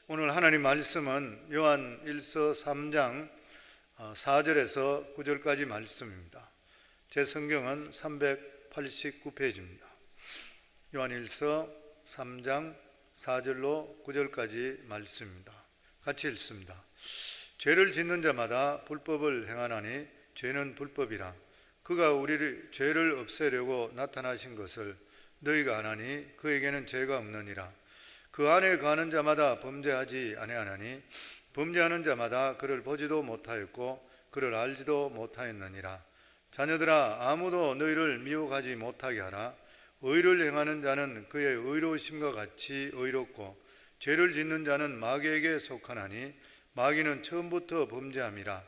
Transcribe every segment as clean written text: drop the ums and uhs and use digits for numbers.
오늘 하나님 말씀은 요한 1서 3장 4절에서 9절까지 말씀입니다. 제 성경은 389페이지입니다. 요한 1서 3장 4절로 9절까지 말씀입니다. 같이 읽습니다. 죄를 짓는 자마다 불법을 행하나니 죄는 불법이라. 그가 우리를 죄를 없애려고 나타나신 것을 너희가 아나니 그에게는 죄가 없느니라. 그 안에 거하는 자마다 범죄하지 아니하나니 범죄하는 자마다 그를 보지도 못하였고 그를 알지도 못하였느니라. 자녀들아, 아무도 너희를 미혹하지 못하게 하라. 의를 행하는 자는 그의 의로우심과 같이 의롭고 죄를 짓는 자는 마귀에게 속하나니 마귀는 처음부터 범죄함이라.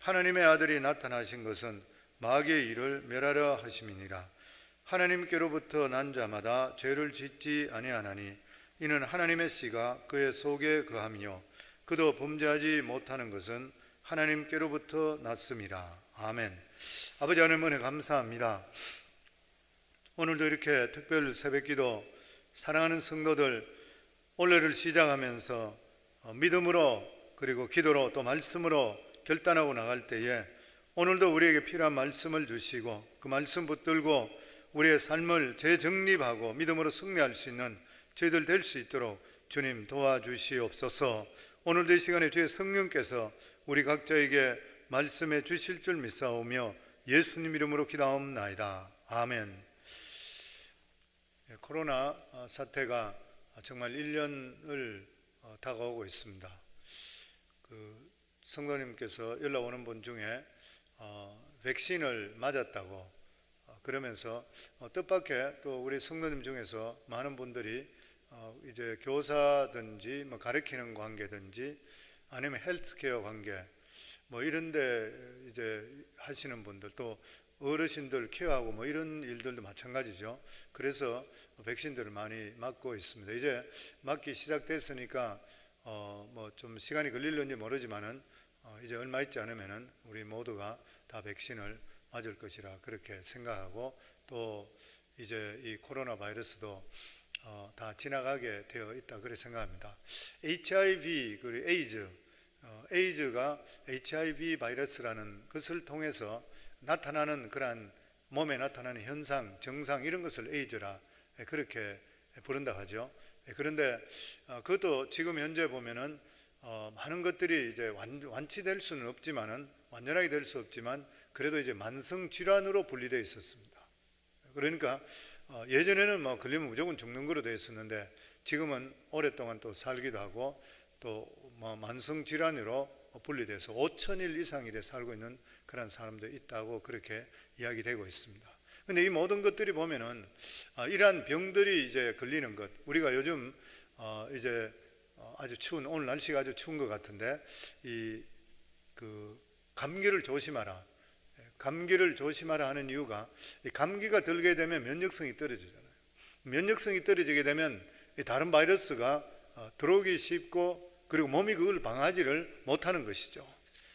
하나님의 아들이 나타나신 것은 마귀의 일을 멸하려 하심이니라. 하나님께로부터 난 자마다 죄를 짓지 아니하나니 이는 하나님의 씨가 그의 속에 거함이요 그도 범죄하지 못하는 것은 하나님께로부터 났음이라. 아멘. 아버지 하나님 은혜 감사합니다. 오늘도 이렇게 특별 새벽기도 사랑하는 성도들 올해를 시작하면서 믿음으로 그리고 기도로 또 말씀으로 결단하고 나갈 때에 오늘도 우리에게 필요한 말씀을 주시고 그 말씀 붙들고 우리의 삶을 재정립하고 믿음으로 승리할 수 있는 저희들 될 수 있도록 주님 도와주시옵소서. 오늘도 이 시간에 주의 성령께서 우리 각자에게 말씀해 주실 줄 믿사오며 예수님 이름으로 기도하옵나이다. 아멘. 코로나 사태가 정말 1년을 다가오고 있습니다. 성도님께서 연락 오는 분 중에 백신을 맞았다고 그러면서 뜻밖의 또 우리 성도님 중에서 많은 분들이 이제 교사든지 가르치는 관계든지 아니면 헬스케어 관계 이런데 이제 하시는 분들 또 어르신들 케어하고 이런 일들도 마찬가지죠. 그래서 백신들을 많이 맞고 있습니다. 이제 맞기 시작됐으니까 좀 시간이 걸릴는지 모르지만은 이제 얼마 있지 않으면은 우리 모두가 다 백신을 맞을 것이라 그렇게 생각하고 또 이제 이 코로나 바이러스도 다 지나가게 되어 있다 그렇게 생각합니다. HIV 그리고 에이즈가 HIV 바이러스라는 것을 통해서 나타나는 그러한 몸에 나타나는 현상, 증상 이런 것을 에이즈라 그렇게 부른다고 하죠. 그런데 그것도 지금 현재 보면은 많은 것들이 이제 완치될 수는 없지만은 완전하게 될 수 없지만 그래도 이제 만성 질환으로 분리되어 있었습니다. 그러니까 예전에는 걸리면 무조건 죽는 거로 되어 있었는데 지금은 오랫동안 또 살기도 하고 또 만성 질환으로 분리돼서 5,000일 이상 이래 살고 있는 그런 사람도 있다고 그렇게 이야기되고 있습니다. 근데 이 모든 것들이 보면은 이러한 병들이 이제 걸리는 것, 우리가 요즘 이제 아주 추운 오늘 날씨가 아주 추운 것 같은데 감기를 조심하라. 감기를 조심하라 하는 이유가 이 감기가 들게 되면 면역성이 떨어지잖아요. 면역성이 떨어지게 되면 다른 바이러스가 들어오기 쉽고 그리고 몸이 그걸 방어하지를 못하는 것이죠.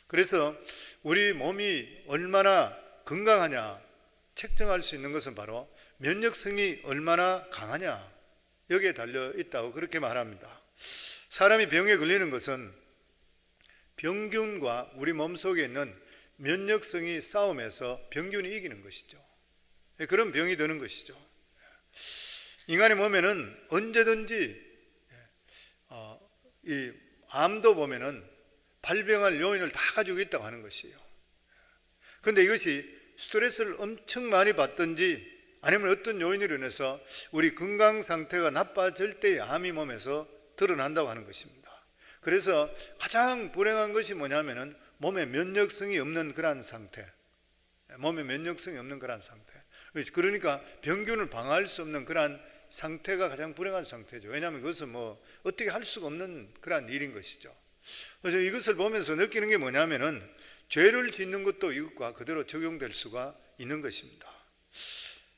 그래서 우리 몸이 얼마나 건강하냐 측정할 수 있는 것은 바로 면역성이 얼마나 강하냐 여기에 달려 있다고 그렇게 말합니다. 사람이 병에 걸리는 것은 병균과 우리 몸속에 있는 면역성이 싸움에서 병균이 이기는 것이죠. 그런 병이 드는 것이죠. 인간의 몸에는 언제든지 이 암도 보면은 발병할 요인을 다 가지고 있다고 하는 것이에요. 그런데 이것이 스트레스를 엄청 많이 받든지 아니면 어떤 요인으로 인해서 우리 건강 상태가 나빠질 때 암이 몸에서 드러난다고 하는 것입니다. 그래서 가장 불행한 것이 뭐냐면은 몸에 면역성이 없는 그러한 상태. 몸에 면역성이 없는 그러한 상태. 그러니까 병균을 방어할 수 없는 그러한 상태가 가장 불행한 상태죠. 왜냐하면 그것은 어떻게 할 수가 없는 그러한 일인 것이죠. 그래서 이것을 보면서 느끼는 게 뭐냐면은 죄를 짓는 것도 이것과 그대로 적용될 수가 있는 것입니다.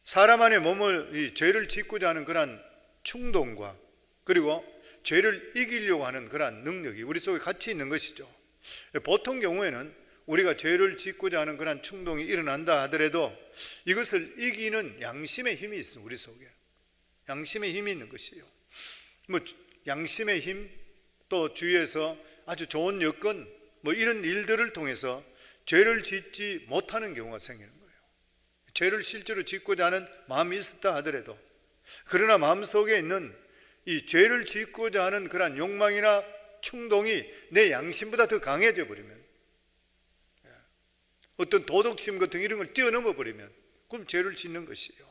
사람 안에 이 죄를 짓고자 하는 그러한 충동과 그리고 죄를 이기려고 하는 그러한 능력이 우리 속에 같이 있는 것이죠. 보통 경우에는 우리가 죄를 짓고자 하는 그러한 충동이 일어난다 하더라도 이것을 이기는 양심의 힘이 있습니다. 우리 속에 양심의 힘이 있는 것이에요. 양심의 힘 또 주위에서 아주 좋은 여건 뭐 이런 일들을 통해서 죄를 짓지 못하는 경우가 생기는 거예요. 죄를 실제로 짓고자 하는 마음이 있었다 하더라도, 그러나 마음속에 있는 이 죄를 짓고자 하는 그러한 욕망이나 충동이 내 양심보다 더 강해져 버리면, 어떤 도덕심 같은 이런 걸 뛰어넘어 버리면 그럼 죄를 짓는 것이에요.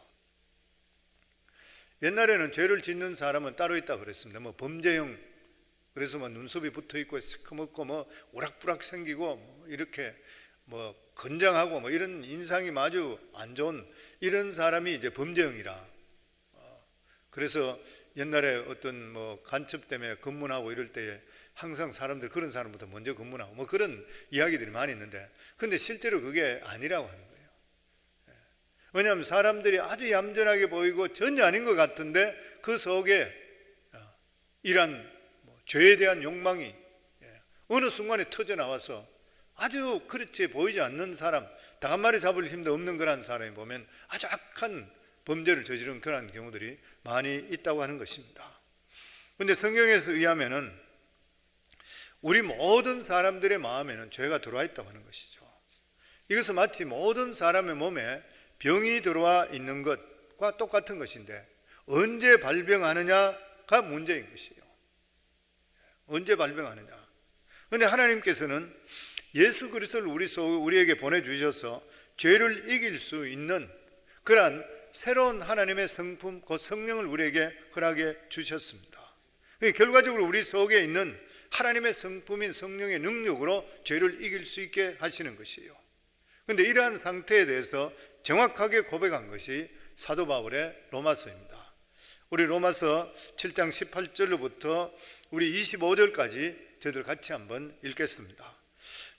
옛날에는 죄를 짓는 사람은 따로 있다 그랬습니다. 뭐 범죄형, 그래서 뭐 눈썹이 붙어 있고 시커멓고 뭐 우락부락 생기고 뭐 이렇게 뭐 건장하고 뭐 이런 인상이 아주 안 좋은 이런 사람이 이제 범죄형이라. 그래서 옛날에 어떤 뭐 간첩 때문에 검문하고 이럴 때에 항상 사람들 그런 사람부터 먼저 검문하고 뭐 그런 이야기들이 많이 있는데, 근데 실제로 그게 아니라고 하는 거예요. 왜냐하면 사람들이 아주 얌전하게 보이고 전혀 아닌 것 같은데 그 속에 이런 죄에 대한 욕망이 어느 순간에 터져 나와서 아주 그렇게 보이지 않는 사람, 닭 한 마리 잡을 힘도 없는 그런 사람이 보면 아주 악한 범죄를 저지른 그런 경우들이 많이 있다고 하는 것입니다. 그런데 성경에서 의하면은 우리 모든 사람들의 마음에는 죄가 들어와 있다고 하는 것이죠. 이것은 마치 모든 사람의 몸에 병이 들어와 있는 것과 똑같은 것인데, 언제 발병하느냐가 문제인 것이에요. 언제 발병하느냐. 그런데 하나님께서는 예수 그리스도를 우리에게 보내주셔서 죄를 이길 수 있는 그러한 새로운 하나님의 성품, 곧 성령을 우리에게 허락해 주셨습니다. 결과적으로 우리 속에 있는 하나님의 성품인 성령의 능력으로 죄를 이길 수 있게 하시는 것이에요. 그런데 이러한 상태에 대해서 정확하게 고백한 것이 사도 바울의 로마서입니다. 우리 로마서 7장 18절로부터 우리 25절까지 저희들 같이 한번 읽겠습니다.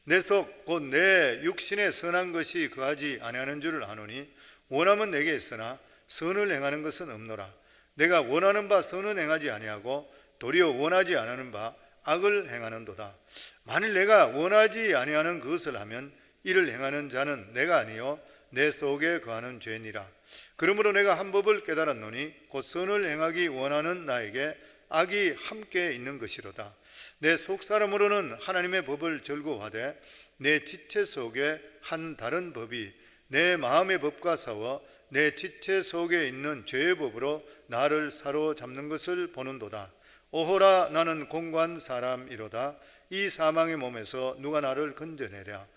내 속 곧 내 육신의 선한 것이 거하지 아니하는 줄을 아노니 원함은 내게 있으나 선을 행하는 것은 없노라. 내가 원하는 바 선은 행하지 아니하고 도리어 원하지 않는 바 악을 행하는도다. 만일 내가 원하지 아니하는 그것을 하면 이를 행하는 자는 내가 아니요 내 속에 거하는 죄니라. 그러므로 내가 한 법을 깨달았노니 곧 선을 행하기 원하는 나에게 악이 함께 있는 것이로다. 내 속사람으로는 하나님의 법을 즐거워하되 내 지체 속에 한 다른 법이 내 마음의 법과 싸워 내 지체 속에 있는 죄의 법으로 나를 사로잡는 것을 보는도다. 오호라, 나는 공고한 사람이로다. 이 사망의 몸에서 누가 나를 건져내랴.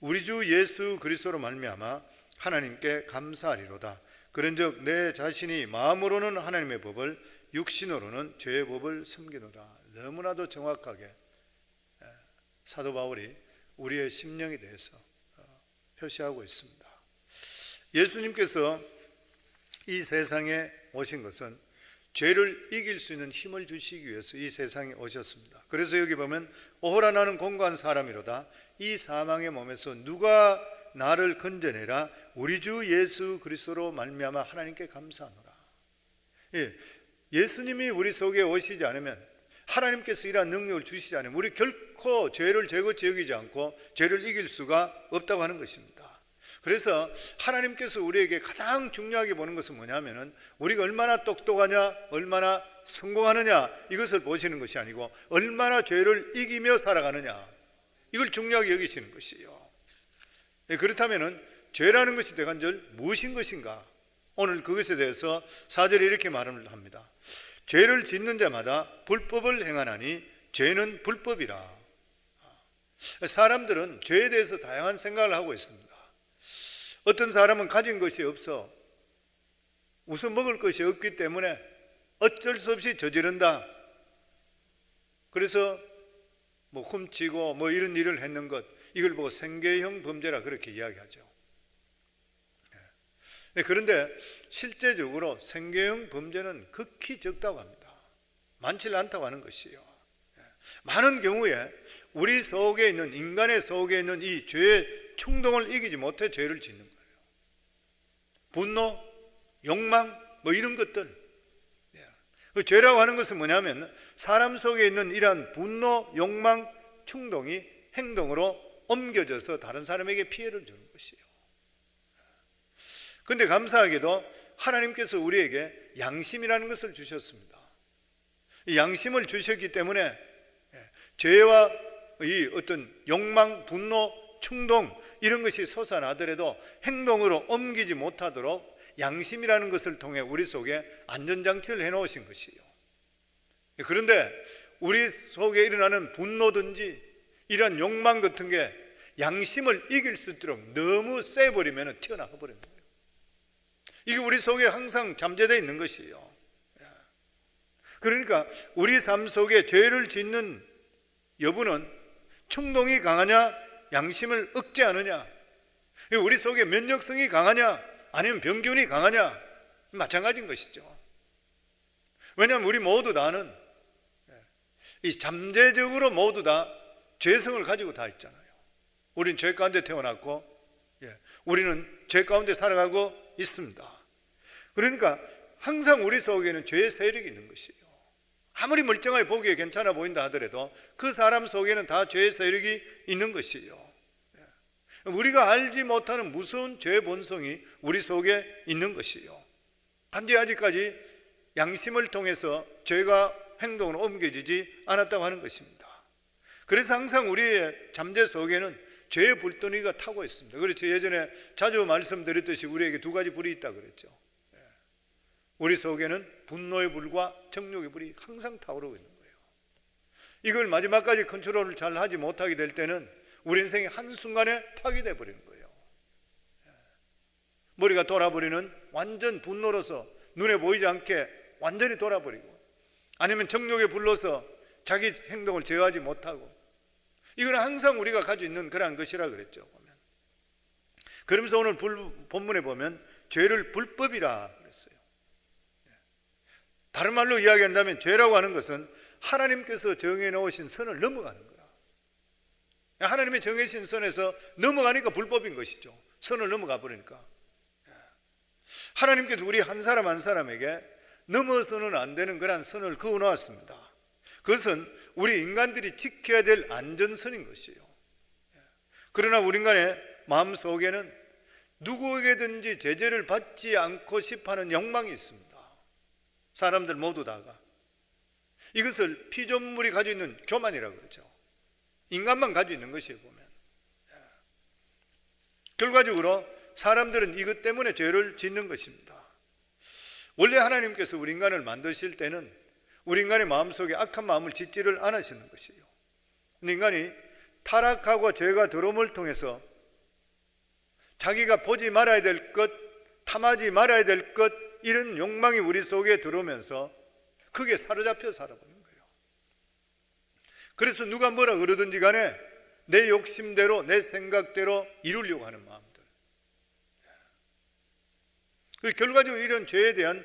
우리 주 예수 그리스도로 말미암아 하나님께 감사하리로다. 그런즉 내 자신이 마음으로는 하나님의 법을, 육신으로는 죄의 법을 섬기노라. 너무나도 정확하게 사도 바울이 우리의 심령에 대해서 표시하고 있습니다. 예수님께서 이 세상에 오신 것은 죄를 이길 수 있는 힘을 주시기 위해서 이 세상에 오셨습니다. 그래서 여기 보면 오호라, 나는 공고한 사람이로다. 이 사망의 몸에서 누가 나를 건져내라. 우리 주 예수 그리스도로 말미암아 하나님께 감사하노라. 예수님이 우리 속에 오시지 않으면, 하나님께서 이러한 능력을 주시지 않으면 우리 결코 죄를 죄고치 여기지 않고 죄를 이길 수가 없다고 하는 것입니다. 그래서 하나님께서 우리에게 가장 중요하게 보는 것은 뭐냐면은 우리가 얼마나 똑똑하냐, 얼마나 성공하느냐, 이것을 보시는 것이 아니고 얼마나 죄를 이기며 살아가느냐, 이걸 중요하게 여기시는 것이에요. 그렇다면은 죄라는 것이 대간절 무엇인 것인가? 오늘 그것에 대해서 4절에 이렇게 말을 합니다. 죄를 짓는 자마다 불법을 행하나니 죄는 불법이라. 사람들은 죄에 대해서 다양한 생각을 하고 있습니다. 어떤 사람은 가진 것이 없어, 우선 먹을 것이 없기 때문에 어쩔 수 없이 저지른다. 그래서 뭐 훔치고 뭐 이런 일을 했는 것, 이걸 보고 생계형 범죄라 그렇게 이야기하죠. 그런데 실제적으로 생계형 범죄는 극히 적다고 합니다. 많지 않다고 하는 것이에요. 많은 경우에 우리 속에 있는, 인간의 속에 있는 이 죄의 충동을 이기지 못해 죄를 짓는 거예요. 분노, 욕망, 뭐 이런 것들. 그 죄라고 하는 것은 뭐냐면 사람 속에 있는 이러한 분노, 욕망, 충동이 행동으로 옮겨져서 다른 사람에게 피해를 주는 것이에요. 그런데 감사하게도 하나님께서 우리에게 양심이라는 것을 주셨습니다. 이 양심을 주셨기 때문에 죄와 이 어떤 욕망, 분노, 충동 이런 것이 솟아나더라도 행동으로 옮기지 못하도록 양심이라는 것을 통해 우리 속에 안전장치를 해놓으신 것이에요. 그런데 우리 속에 일어나는 분노든지 이런 욕망 같은 게 양심을 이길 수 있도록 너무 세버리면 튀어나가 버리는 거예요. 이게 우리 속에 항상 잠재되어 있는 것이에요. 그러니까 우리 삶 속에 죄를 짓는 여부는 충동이 강하냐, 양심을 억제하느냐, 우리 속에 면역성이 강하냐, 아니면 병균이 강하냐, 마찬가지인 것이죠. 왜냐하면 우리 모두 다는 이 잠재적으로 모두 다 죄성을 가지고 다 있잖아요. 우리는 죄 가운데 태어났고, 우리는 죄 가운데 살아가고 있습니다. 그러니까 항상 우리 속에는 죄의 세력이 있는 것이에요. 아무리 멀쩡하게 보기에 괜찮아 보인다 하더라도 그 사람 속에는 다 죄의 세력이 있는 것이에요. 우리가 알지 못하는 무서운 죄의 본성이 우리 속에 있는 것이에요. 단지 아직까지 양심을 통해서 죄가 행동으로 옮겨지지 않았다고 하는 것입니다. 그래서 항상 우리의 잠재 속에는 죄의 불덩이가 타고 있습니다. 그래서 예전에 자주 말씀드렸듯이 우리에게 두 가지 불이 있다고 그랬죠. 우리 속에는 분노의 불과 정욕의 불이 항상 타오르고 있는 거예요. 이걸 마지막까지 컨트롤을 잘 하지 못하게 될 때는 우리 인생이 한순간에 파괴되어 버리는 거예요. 머리가 돌아버리는 완전 분노로서 눈에 보이지 않게 완전히 돌아버리고, 아니면 정욕에 불러서 자기 행동을 제어하지 못하고, 이건 항상 우리가 가지고 있는 그런 것이라 그랬죠. 그러면서 오늘 본문에 보면 죄를 불법이라 그랬어요. 다른 말로 이야기한다면 죄라고 하는 것은 하나님께서 정해 놓으신 선을 넘어가는 거라. 하나님의 정해진 선에서 넘어가니까 불법인 것이죠. 선을 넘어가 버리니까. 하나님께서 우리 한 사람 한 사람에게 넘어서는 안 되는 그런 선을 그어 놓았습니다. 그것은 우리 인간들이 지켜야 될 안전선인 것이에요. 그러나 우리 인간의 마음속에는 누구에게든지 제재를 받지 않고 싶어하는 욕망이 있습니다. 사람들 모두 다가. 이것을 피조물이 가지고 있는 교만이라고 그러죠. 인간만 가지고 있는 것이에요, 보면. 결과적으로 사람들은 이것 때문에 죄를 짓는 것입니다. 원래 하나님께서 우리 인간을 만드실 때는 우리 인간의 마음속에 악한 마음을 짓지를 않으시는 것이에요. 인간이 타락하고 죄가 들어옴을 통해서 자기가 보지 말아야 될 것, 탐하지 말아야 될 것, 이런 욕망이 우리 속에 들어오면서 그게 사로잡혀 살아버린 거예요. 그래서 누가 뭐라 그러든지 간에 내 욕심대로, 내 생각대로 이루려고 하는 마음들. 결과적으로 이런 죄에 대한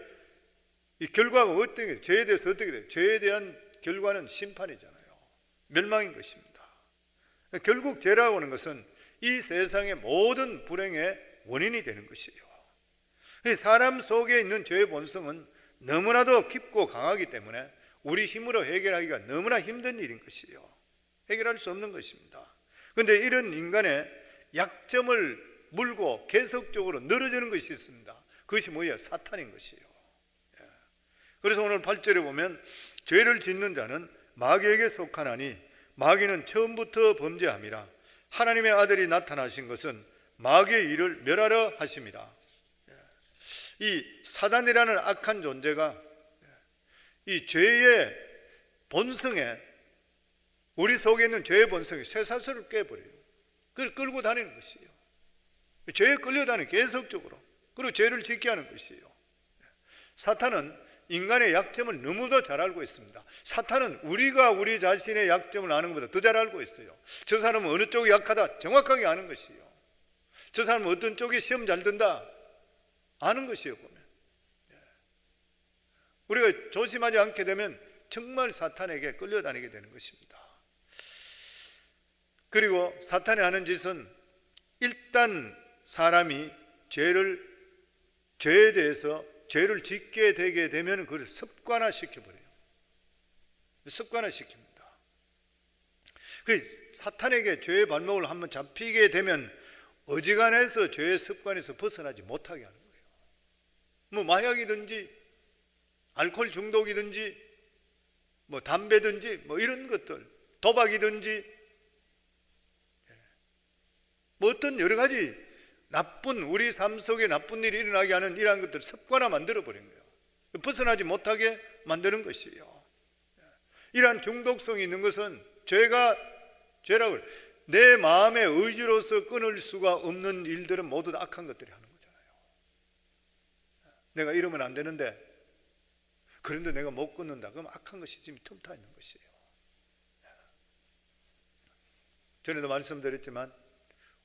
이 결과가 어떻게, 죄에 대해서 어떻게 돼요? 죄에 대한 결과는 심판이잖아요. 멸망인 것입니다. 결국 죄라고 하는 것은 이 세상의 모든 불행의 원인이 되는 것이에요. 사람 속에 있는 죄의 본성은 너무나도 깊고 강하기 때문에 우리 힘으로 해결하기가 너무나 힘든 일인 것이에요. 해결할 수 없는 것입니다. 그런데 이런 인간의 약점을 물고 계속적으로 늘어지는 것이 있습니다. 그것이 뭐예요? 사탄인 것이에요. 그래서 오늘 8절에 보면 죄를 짓는 자는 마귀에게 속하나니 마귀는 처음부터 범죄함이라. 하나님의 아들이 나타나신 것은 마귀의 일을 멸하려 하심이라. 이 사단이라는 악한 존재가 이 죄의 본성에, 우리 속에 있는 죄의 본성에 쇠사슬을 깨버려요. 그걸 끌고 다니는 것이에요. 죄에 끌려다니는, 계속적으로. 그리고 죄를 짓게 하는 것이에요. 사탄은 인간의 약점을 너무도 잘 알고 있습니다. 사탄은 우리가 우리 자신의 약점을 아는 것보다 더 잘 알고 있어요. 저 사람은 어느 쪽이 약하다 정확하게 아는 것이에요. 저 사람은 어떤 쪽에 시험 잘 든다 아는 것이에요, 보면. 우리가 조심하지 않게 되면 정말 사탄에게 끌려다니게 되는 것입니다. 그리고 사탄이 하는 짓은 일단 사람이 죄에 대해서 죄를 짓게 되게 되면 그걸 습관화시켜버려요. 습관화시킵니다. 그 사탄에게 죄의 발목을 한번 잡히게 되면 어지간해서 죄의 습관에서 벗어나지 못하게 하는 거예요. 뭐 마약이든지 알코올 중독이든지 뭐 담배든지 뭐 이런 것들, 도박이든지 뭐 어떤 여러 가지 나쁜, 우리 삶 속에 나쁜 일이 일어나게 하는 이러한 것들을 습관화 만들어버린 거예요. 벗어나지 못하게 만드는 것이에요. 이러한 중독성이 있는 것은 죄라고, 내 마음의 의지로서 끊을 수가 없는 일들은 모두 다 악한 것들이 하는 거잖아요. 내가 이러면 안 되는데, 그런데 내가 못 끊는다. 그럼 악한 것이 지금 틈타 있는 것이에요. 전에도 말씀드렸지만,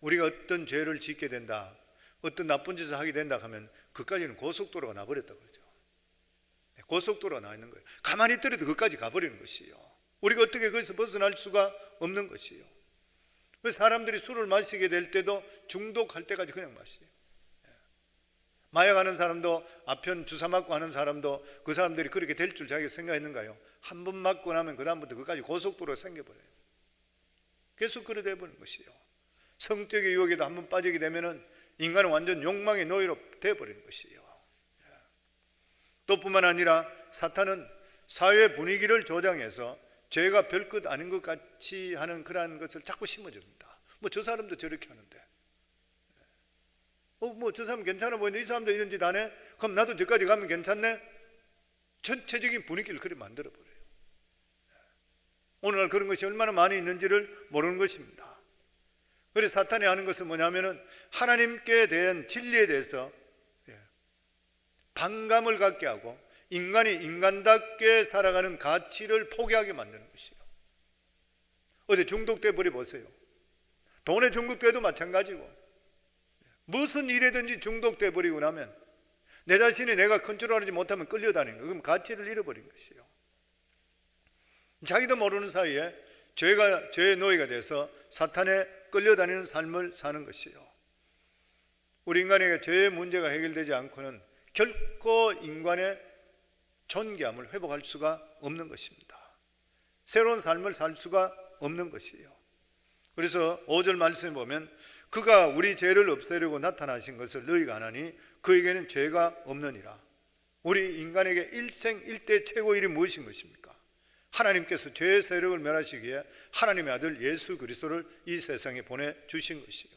우리가 어떤 죄를 짓게 된다, 어떤 나쁜 짓을 하게 된다 하면 그까지는 고속도로가 나버렸다 그러죠. 고속도로가 나 있는 거예요. 가만히 있더라도 그까지 가버리는 것이에요. 우리가 어떻게 거기서 벗어날 수가 없는 것이에요. 사람들이 술을 마시게 될 때도 중독할 때까지 그냥 마셔요. 마약하는 사람도, 아편 주사 맞고 하는 사람도 그 사람들이 그렇게 될 줄 자기가 생각했는가요? 한 번 맞고 나면 그 다음부터 그까지 고속도로가 생겨버려요. 계속 그래 돼버리는 것이에요. 성적인 유혹에도 한 번 빠지게 되면은 인간은 완전 욕망의 노예로 돼버리는 것이에요. 또 뿐만 아니라 사탄은 사회 분위기를 조장해서 죄가 별것 아닌 것 같이 하는 그러한 것을 자꾸 심어줍니다. 뭐 저 사람도 저렇게 하는데, 뭐 저 사람 괜찮아 보이는데 이 사람도 이런 짓 안 해? 그럼 나도 저까지 가면 괜찮네? 전체적인 분위기를 그렇게 만들어버려요. 오늘날 그런 것이 얼마나 많이 있는지를 모르는 것입니다. 그래서 사탄이 하는 것은 뭐냐면은 하나님께 대한 진리에 대해서 반감을 갖게 하고 인간이 인간답게 살아가는 가치를 포기하게 만드는 것이에요. 어디 중독돼 버려 보세요. 돈에 중독돼도 마찬가지고, 무슨 일에든지 중독돼 버리고 나면 내 자신이 내가 컨트롤하지 못하면 끌려다니는 거예요. 그럼 가치를 잃어버린 것이에요. 자기도 모르는 사이에 죄의 노예가 돼서 사탄에 끌려다니는 삶을 사는 것이에요. 우리 인간에게 죄의 문제가 해결되지 않고는 결코 인간의 존귀함을 회복할 수가 없는 것입니다. 새로운 삶을 살 수가 없는 것이에요. 그래서 5절 말씀에 보면 그가 우리 죄를 없애려고 나타나신 것을 너희가 아나니 그에게는 죄가 없느니라. 우리 인간에게 일생일대 최고 일이 무엇인 것입니까? 하나님께서 죄의 세력을 멸하시기 위해 하나님의 아들 예수 그리스도를 이 세상에 보내주신 것이에요.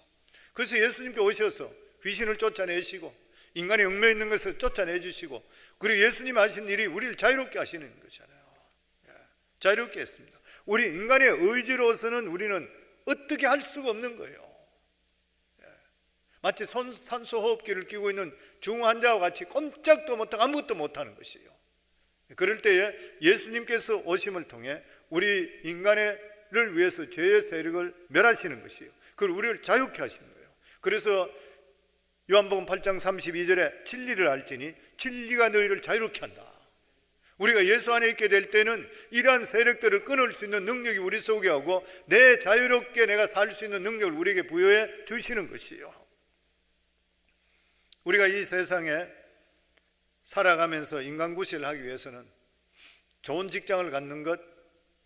그래서 예수님께 오셔서 귀신을 쫓아내시고 인간의 얽매여 있는 것을 쫓아내주시고, 그리고 예수님 하신 일이 우리를 자유롭게 하시는 거잖아요. 자유롭게 했습니다. 우리 인간의 의지로서는 우리는 어떻게 할 수가 없는 거예요. 마치 산소호흡기를 끼고 있는 중환자와 같이 꼼짝도 못하고 아무것도 못하는 것이에요. 그럴 때에 예수님께서 오심을 통해 우리 인간을 위해서 죄의 세력을 멸하시는 것이에요. 그리고 우리를 자유케 하시는 거예요. 그래서 요한복음 8장 32절에 진리를 알지니 진리가 너희를 자유롭게 한다. 우리가 예수 안에 있게 될 때는 이러한 세력들을 끊을 수 있는 능력이 우리 속에 오고 내 자유롭게 내가 살 수 있는 능력을 우리에게 부여해 주시는 것이에요. 우리가 이 세상에 살아가면서 인간구실을 하기 위해서는 좋은 직장을 갖는 것,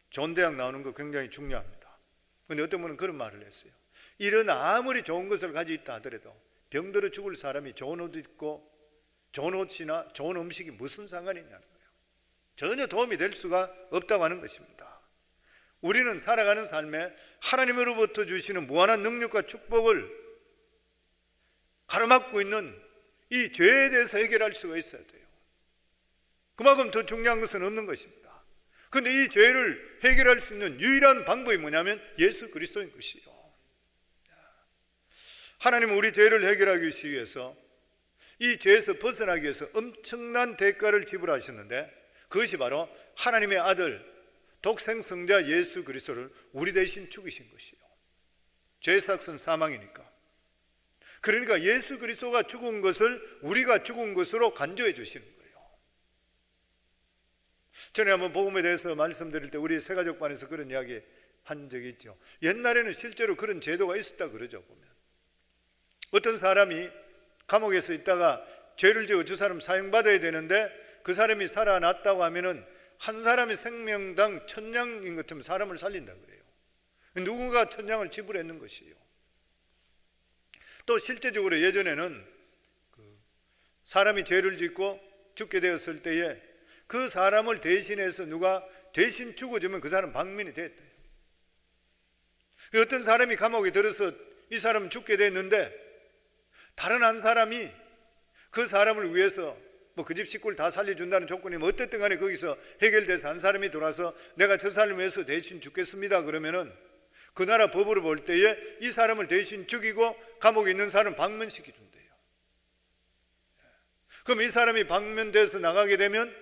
좋은 대학 나오는 것 굉장히 중요합니다. 그런데 어떤 분은 그런 말을 했어요. 이런 아무리 좋은 것을 가지고 있다 하더라도 병들어 죽을 사람이 좋은 옷 입고 좋은 옷이나 좋은 음식이 무슨 상관이 있냐는 거예요. 전혀 도움이 될 수가 없다고 하는 것입니다. 우리는 살아가는 삶에 하나님으로부터 주시는 무한한 능력과 축복을 가로막고 있는 이 죄에 대해서 해결할 수가 있어야 돼요. 그만큼 더 중요한 것은 없는 것입니다. 그런데 이 죄를 해결할 수 있는 유일한 방법이 뭐냐면 예수 그리스도인 것이요. 하나님은 우리 죄를 해결하기 위해서 이 죄에서 벗어나기 위해서 엄청난 대가를 지불하셨는데, 그것이 바로 하나님의 아들 독생성자 예수 그리스도를 우리 대신 죽이신 것이요. 죄의 삭은 사망이니까. 그러니까 예수 그리스도가 죽은 것을 우리가 죽은 것으로 간주해 주시는 거예요. 전에 한번 복음에 대해서 말씀드릴 때 우리 새가족반에서 그런 이야기 한 적이 있죠. 옛날에는 실제로 그런 제도가 있었다 그러죠. 보면 어떤 사람이 감옥에서 있다가 죄를 지어 저 사람 사형받아야 되는데 그 사람이 살아났다고 하면은 한 사람의 생명당 1000냥인 것 같으면 사람을 살린다 그래요. 누군가 1000냥을 지불했는 것이에요. 또 실제적으로 예전에는 사람이 죄를 짓고 죽게 되었을 때에 그 사람을 대신해서 누가 대신 죽어주면 그 사람 방민이 됐대요. 어떤 사람이 감옥에 들어서 이 사람은 죽게 됐는데 다른 한 사람이 그 사람을 위해서 그 집 식구를 다 살려준다는 조건이면 어쨌든 간에 거기서 해결돼서 한 사람이 돌아서 내가 저 사람을 위해서 대신 죽겠습니다 그러면은 그 나라 법으로 볼 때에 이 사람을 대신 죽이고 감옥에 있는 사람을 방면시켜준대요. 그럼 이 사람이 방면돼서 나가게 되면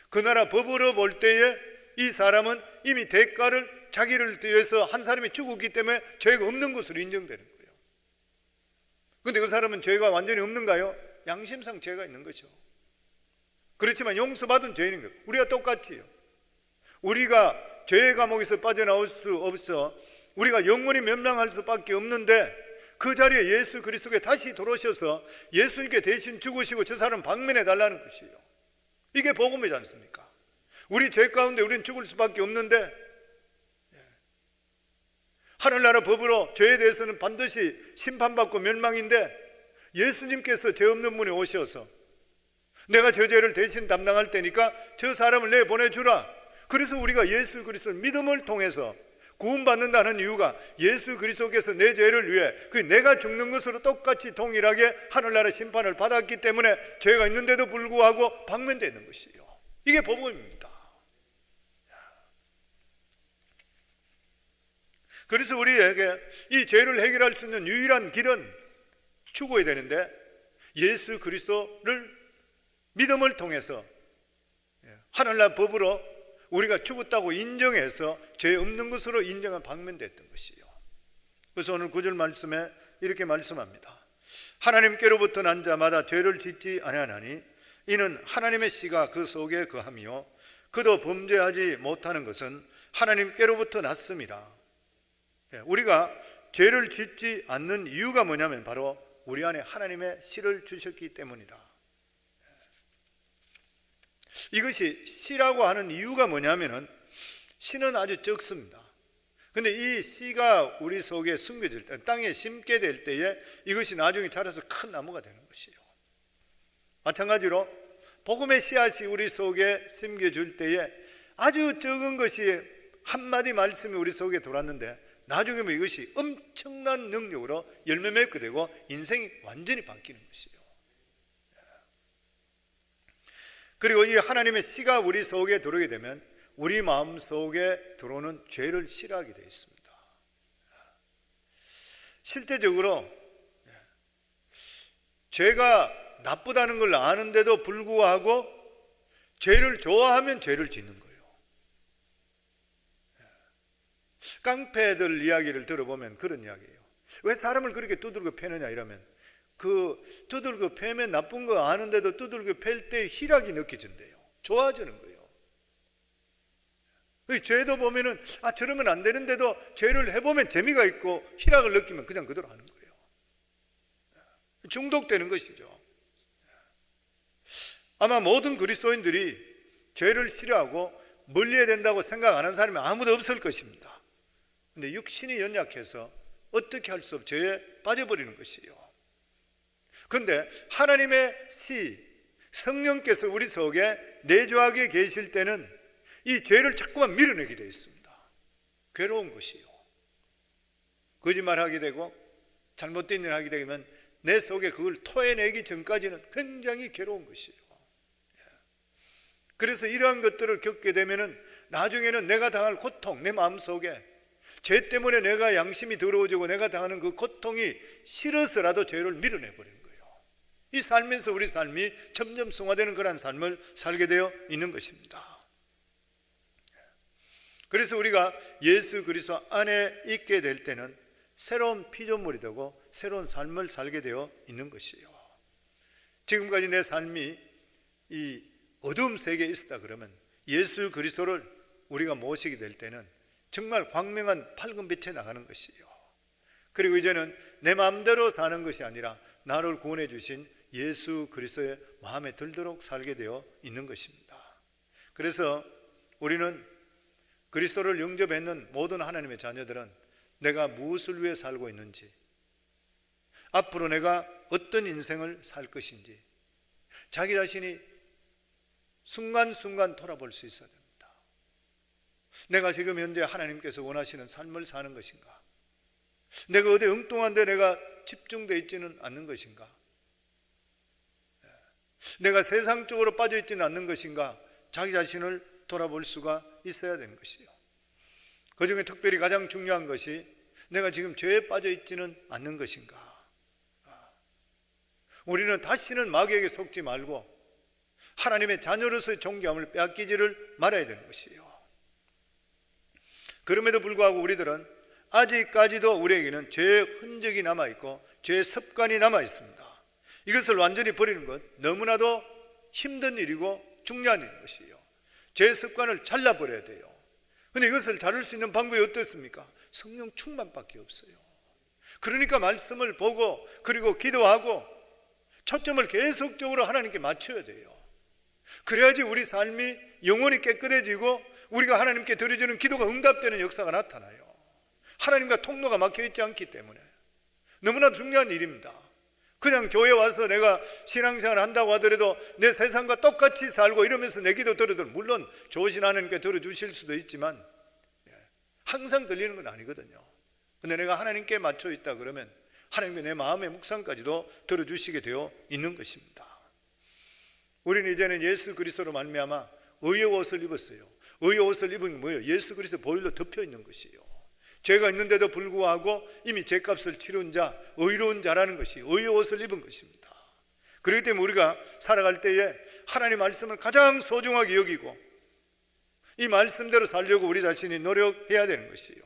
그 나라 법으로 볼 때에 이 사람은 이미 대가를 자기를 위해서 한 사람이 죽었기 때문에 죄가 없는 것으로 인정되는 거예요. 그런데 그 사람은 죄가 완전히 없는가요? 양심상 죄가 있는 거죠. 그렇지만 용서받은 죄인인 거예요. 우리가 똑같지요. 우리가 죄의 감옥에서 빠져나올 수 없어 우리가 영원히 멸망할 수밖에 없는데 그 자리에 예수 그리스도께 다시 들어오셔서 예수님께 대신 죽으시고 저 사람 방면해 달라는 것이에요. 이게 복음이지 않습니까? 우리 죄 가운데 우리는 죽을 수밖에 없는데 하늘나라 법으로 죄에 대해서는 반드시 심판받고 멸망인데 예수님께서 죄 없는 분이 오셔서 내가 저 죄를 대신 담당할 테니까 저 사람을 내보내주라. 그래서 우리가 예수 그리스도를 믿음을 통해서 구원받는다는 이유가 예수 그리스도께서 내 죄를 위해 내가 죽는 것으로 똑같이 동일하게 하늘나라 심판을 받았기 때문에 죄가 있는데도 불구하고 방면되는 것이에요. 이게 복음입니다. 그래서 우리에게 이 죄를 해결할 수 있는 유일한 길은 죽어야 되는데 예수 그리스도를 믿음을 통해서 하늘나라 법으로 우리가 죽었다고 인정해서 죄 없는 것으로 인정한 방면됐던 것이에요. 그래서 오늘 9절 말씀에 이렇게 말씀합니다. 하나님께로부터 난 자마다 죄를 짓지 아니하나니 이는 하나님의 씨가 그 속에 거하며 그도 범죄하지 못하는 것은 하나님께로부터 났음이라. 우리가 죄를 짓지 않는 이유가 뭐냐면 바로 우리 안에 하나님의 씨를 주셨기 때문이다. 이것이 씨라고 하는 이유가 뭐냐면은 씨는 아주 적습니다. 근데 이 씨가 우리 속에 숨겨질 때, 땅에 심게 될 때에 이것이 나중에 자라서 큰 나무가 되는 것이에요. 마찬가지로 복음의 씨앗이 우리 속에 심겨질 때에 아주 적은 것이 한마디 말씀이 우리 속에 들어왔는데 나중에 보면 이것이 엄청난 능력으로 열매 맺게 되고 인생이 완전히 바뀌는 것이에요. 그리고 이 하나님의 씨가 우리 속에 들어오게 되면 우리 마음 속에 들어오는 죄를 싫어하게 되어 있습니다. 실제적으로 죄가 나쁘다는 걸 아는데도 불구하고 죄를 좋아하면 죄를 짓는 거예요. 깡패들 이야기를 들어보면 그런 이야기예요. 왜 사람을 그렇게 두들겨 패느냐 이러면 두들겨 패면 나쁜 거 아는데도 두들겨 팰 때 희락이 느껴진대요. 좋아지는 거예요. 죄도 보면은 저러면 안 되는데도 죄를 해보면 재미가 있고 희락을 느끼면 그냥 그대로 하는 거예요. 중독되는 것이죠. 아마 모든 그리스도인들이 죄를 싫어하고 멀리해야 된다고 생각 안 하는 사람이 아무도 없을 것입니다. 근데 육신이 연약해서 어떻게 할 수 없이 죄에 빠져버리는 것이에요. 그런데 하나님의 씨 성령께서 우리 속에 내주하게 계실 때는 이 죄를 자꾸만 밀어내게 되어 있습니다. 괴로운 것이요. 거짓말하게 되고 잘못된 일을 하게 되면 내 속에 그걸 토해내기 전까지는 굉장히 괴로운 것이에요. 그래서 이러한 것들을 겪게 되면 나중에는 내가 당할 고통, 내 마음속에 죄 때문에 내가 양심이 더러워지고 내가 당하는 그 고통이 싫어서라도 죄를 밀어내버리는 거예요. 이 살면서 우리 삶이 점점 성화되는 그런 삶을 살게 되어 있는 것입니다. 그래서 우리가 예수 그리스도 안에 있게 될 때는 새로운 피조물이 되고 새로운 삶을 살게 되어 있는 것이에요. 지금까지 내 삶이 이 어두움 세계에 있었다 그러면 예수 그리스도를 우리가 모시게 될 때는 정말 광명한 밝은 빛에 나가는 것이에요. 그리고 이제는 내 마음대로 사는 것이 아니라 나를 구원해 주신 예수 그리스도의 마음에 들도록 살게 되어 있는 것입니다. 그래서 우리는 그리스도를 영접했는 모든 하나님의 자녀들은 내가 무엇을 위해 살고 있는지, 앞으로 내가 어떤 인생을 살 것인지 자기 자신이 순간순간 돌아볼 수 있어야 됩니다. 내가 지금 현재 하나님께서 원하시는 삶을 사는 것인가? 내가 어디 엉뚱한데 내가 집중되어 있지는 않는 것인가? 내가 세상 쪽으로 빠져 있지는 않는 것인가? 자기 자신을 돌아볼 수가 있어야 되는 것이요. 그 중에 특별히 가장 중요한 것이 내가 지금 죄에 빠져 있지는 않는 것인가? 우리는 다시는 마귀에게 속지 말고 하나님의 자녀로서의 존귀함을 빼앗기지를 말아야 되는 것이에요. 그럼에도 불구하고 우리들은 아직까지도 우리에게는 죄의 흔적이 남아있고 죄의 습관이 남아있습니다. 이것을 완전히 버리는 것 너무나도 힘든 일이고 중요한 일인 것이에요. 죄의 습관을 잘라버려야 돼요. 그런데 이것을 자를 수 있는 방법이 어떻습니까? 성령 충만밖에 없어요. 그러니까 말씀을 보고 그리고 기도하고 초점을 계속적으로 하나님께 맞춰야 돼요. 그래야지 우리 삶이 영원히 깨끗해지고 우리가 하나님께 드려주는 기도가 응답되는 역사가 나타나요. 하나님과 통로가 막혀있지 않기 때문에 너무나 중요한 일입니다. 그냥 교회 와서 내가 신앙생활 한다고 하더라도 내 세상과 똑같이 살고 이러면서 내 기도 들어도 물론 좋으신 하나님께 들어주실 수도 있지만 항상 들리는 건 아니거든요. 근데 내가 하나님께 맞춰 있다 그러면 하나님께 내 마음의 묵상까지도 들어주시게 되어 있는 것입니다. 우리는 이제는 예수 그리스도로 말미암아 의의 옷을 입었어요. 의의 옷을 입은 게 뭐예요? 예수 그리스도 보혈로 덮여 있는 것이에요. 죄가 있는데도 불구하고 이미 죄값을 치른 자, 의로운 자라는 것이 의의 옷을 입은 것입니다. 그렇기 때문에 우리가 살아갈 때에 하나님의 말씀을 가장 소중하게 여기고 이 말씀대로 살려고 우리 자신이 노력해야 되는 것이에요.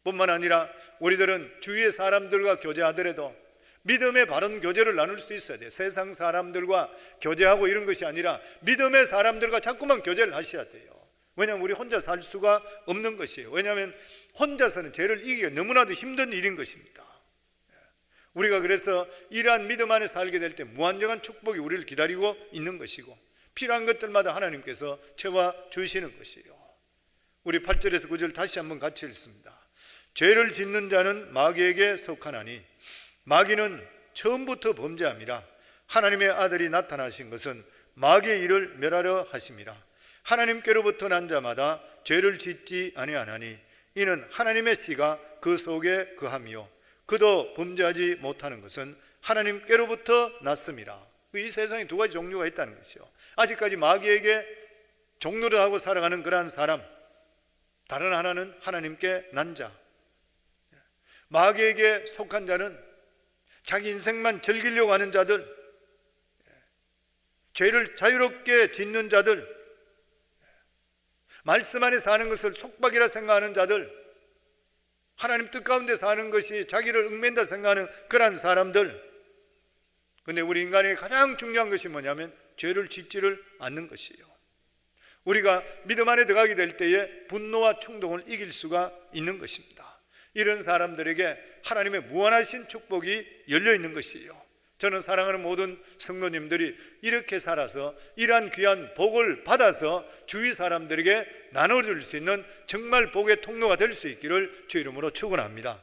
뿐만 아니라 우리들은 주위의 사람들과 교제하더라도 믿음의 바른 교제를 나눌 수 있어야 돼요. 세상 사람들과 교제하고 이런 것이 아니라 믿음의 사람들과 자꾸만 교제를 하셔야 돼요. 왜냐하면 우리 혼자 살 수가 없는 것이에요. 왜냐하면 혼자서는 죄를 이기기가 너무나도 힘든 일인 것입니다. 우리가 그래서 이러한 믿음 안에 살게 될 때 무한정한 축복이 우리를 기다리고 있는 것이고 필요한 것들마다 하나님께서 채워 주시는 것이에요. 우리 8절에서 9절 다시 한번 같이 읽습니다. 죄를 짓는 자는 마귀에게 속하나니 마귀는 처음부터 범죄함이라. 하나님의 아들이 나타나신 것은 마귀의 일을 멸하려 하심이라. 하나님께로부터 난 자마다 죄를 짓지 아니하나니 이는 하나님의 씨가 그 속에 거함이요 그도 범죄하지 못하는 것은 하나님께로부터 났음이라. 이 세상에 두 가지 종류가 있다는 것이요. 아직까지 마귀에게 종노릇 하고 살아가는 그러한 사람, 다른 하나는 하나님께 난 자. 마귀에게 속한 자는 자기 인생만 즐기려고 하는 자들, 죄를 자유롭게 짓는 자들, 말씀 안에 사는 것을 속박이라 생각하는 자들, 하나님 뜻 가운데 사는 것이 자기를 얽맨다 생각하는 그런 사람들. 그런데 우리 인간의 가장 중요한 것이 뭐냐면 죄를 짓지를 않는 것이에요. 우리가 믿음 안에 들어가게 될 때에 분노와 충동을 이길 수가 있는 것입니다. 이런 사람들에게 하나님의 무한하신 축복이 열려 있는 것이에요. 저는 사랑하는 모든 성도님들이 이렇게 살아서 이러한 귀한 복을 받아서 주위 사람들에게 나눠줄 수 있는 정말 복의 통로가 될 수 있기를 주 이름으로 축원합니다.